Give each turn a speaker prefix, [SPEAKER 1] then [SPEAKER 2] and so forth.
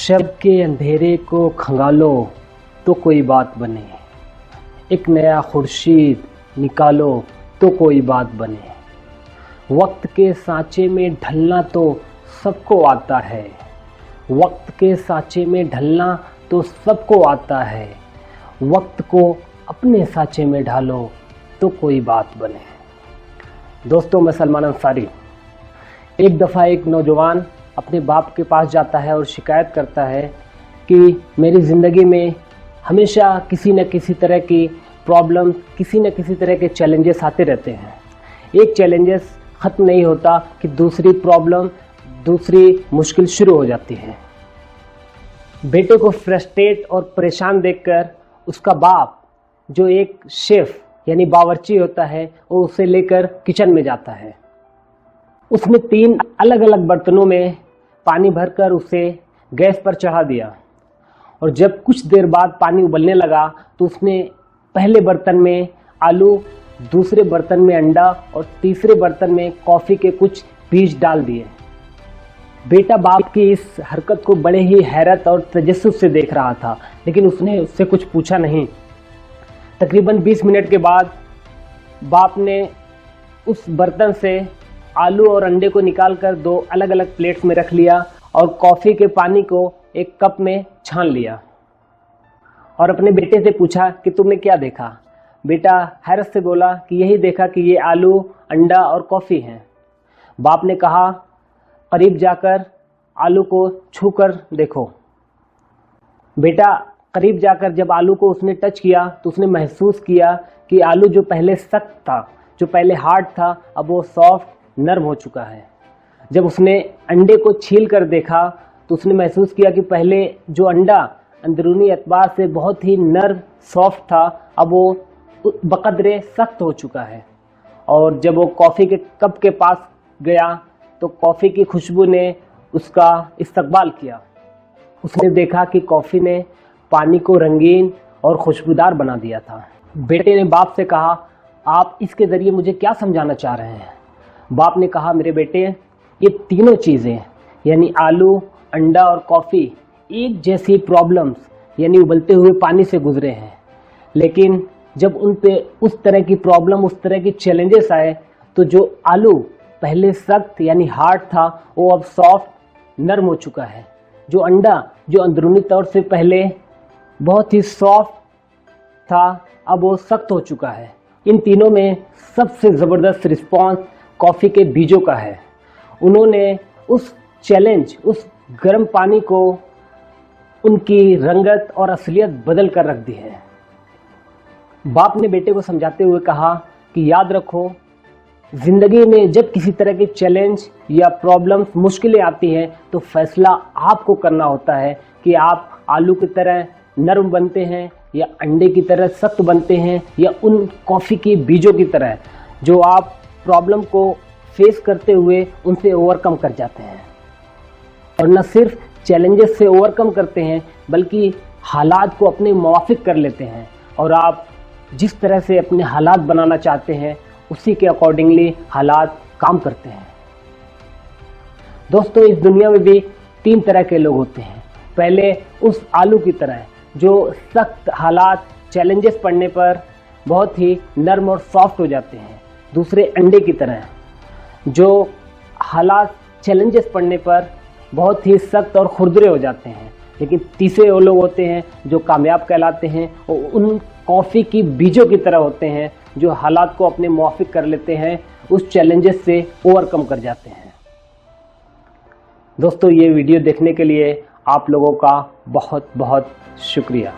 [SPEAKER 1] शब के अंधेरे को खंगालो तो कोई बात बने, एक नया खुर्शीद निकालो तो कोई बात बने। वक्त के सांचे में ढलना तो सबको आता है, वक्त के सांचे में ढलना तो सबको आता है। वक्त को अपने सांचे में ढालो तो कोई बात बने। दोस्तों, मैं सलमान अंसारी। एक दफ़ा एक नौजवान अपने बाप के पास जाता है और शिकायत करता है कि मेरी ज़िंदगी में हमेशा किसी न किसी तरह की प्रॉब्लम, किसी न किसी तरह के चैलेंजेस आते रहते हैं। एक चैलेंजेस ख़त्म नहीं होता कि दूसरी प्रॉब्लम, दूसरी मुश्किल शुरू हो जाती है। बेटे को फ्रस्ट्रेट और परेशान देखकर उसका बाप, जो एक शेफ़ यानी बावर्ची होता है, वो उसे लेकर किचन में जाता है। उसने 3 अलग अलग बर्तनों में पानी भरकर उसे गैस पर चढ़ा दिया और जब कुछ देर बाद पानी उबलने लगा तो उसने पहले बर्तन में आलू, दूसरे बर्तन में अंडा और तीसरे बर्तन में कॉफ़ी के कुछ बीज डाल दिए। बेटा बाप की इस हरकत को बड़े ही हैरत और तजस्सुस से देख रहा था, लेकिन उसने उससे कुछ पूछा नहीं। तकरीबन 20 मिनट के बाद बाप ने उस बर्तन से आलू और अंडे को निकालकर 2 अलग अलग प्लेट्स में रख लिया और कॉफ़ी के पानी को एक कप में छान लिया और अपने बेटे से पूछा कि तुमने क्या देखा। बेटा हैरत से बोला कि यही देखा कि ये आलू, अंडा और कॉफ़ी हैं। बाप ने कहा, करीब जाकर आलू को छूकर देखो। बेटा करीब जाकर जब आलू को उसने टच किया तो उसने महसूस किया कि आलू जो पहले सख्त था, जो पहले हार्ड था, अब वो सॉफ्ट, नर्म हो चुका है। जब उसने अंडे को छील कर देखा तो उसने महसूस किया कि पहले जो अंडा अंदरूनी एतबार से बहुत ही नर्म, सॉफ्ट था, अब वो बकदरे सख्त हो चुका है। और जब वो कॉफ़ी के कप के पास गया तो कॉफ़ी की खुशबू ने उसका इस्तकबाल किया। उसने देखा कि कॉफ़ी ने पानी को रंगीन और खुशबूदार बना दिया था। बेटे ने बाप से कहा, आप इसके ज़रिए मुझे क्या समझाना चाह रहे हैं? बाप ने कहा, मेरे बेटे, ये तीनों चीज़ें यानी आलू, अंडा और कॉफ़ी एक जैसी प्रॉब्लम्स यानी उबलते हुए पानी से गुजरे हैं, लेकिन जब उन पे उस तरह की प्रॉब्लम, उस तरह की चैलेंजेस आए तो जो आलू पहले सख्त यानी हार्ड था वो अब सॉफ्ट, नर्म हो चुका है। जो अंडा, जो अंदरूनी तौर से पहले बहुत ही सॉफ्ट था, अब वो सख्त हो चुका है। इन तीनों में सबसे ज़बरदस्त रिस्पॉन्स कॉफ़ी के बीजों का है। उन्होंने उस चैलेंज, उस गर्म पानी को, उनकी रंगत और असलियत बदल कर रख दी है। बाप ने बेटे को समझाते हुए कहा कि याद रखो, ज़िंदगी में जब किसी तरह के चैलेंज या प्रॉब्लम्स, मुश्किलें आती हैं तो फैसला आपको करना होता है कि आप आलू की तरह नरम बनते हैं या अंडे की तरह सख्त बनते हैं या उन कॉफ़ी के बीजों की तरह जो आप प्रॉब्लम को फेस करते हुए उनसे ओवरकम कर जाते हैं। और न सिर्फ चैलेंजेस से ओवरकम करते हैं बल्कि हालात को अपने मुवाफिक कर लेते हैं और आप जिस तरह से अपने हालात बनाना चाहते हैं उसी के अकॉर्डिंगली हालात काम करते हैं। दोस्तों, इस दुनिया में भी 3 तरह के लोग होते हैं। पहले उस आलू की तरह जो सख्त हालात, चैलेंजेस पड़ने पर बहुत ही नर्म और सॉफ्ट हो जाते हैं। दूसरे अंडे की तरह जो हालात, चैलेंजेस पड़ने पर बहुत ही सख्त और खुरदरे हो जाते हैं। लेकिन तीसरे वो लोग होते हैं जो कामयाब कहलाते हैं और उन कॉफ़ी की बीजों की तरह होते हैं जो हालात को अपने मुवाफिक कर लेते हैं, उस चैलेंजेस से ओवरकम कर जाते हैं। दोस्तों, ये वीडियो देखने के लिए आप लोगों का बहुत बहुत शुक्रिया।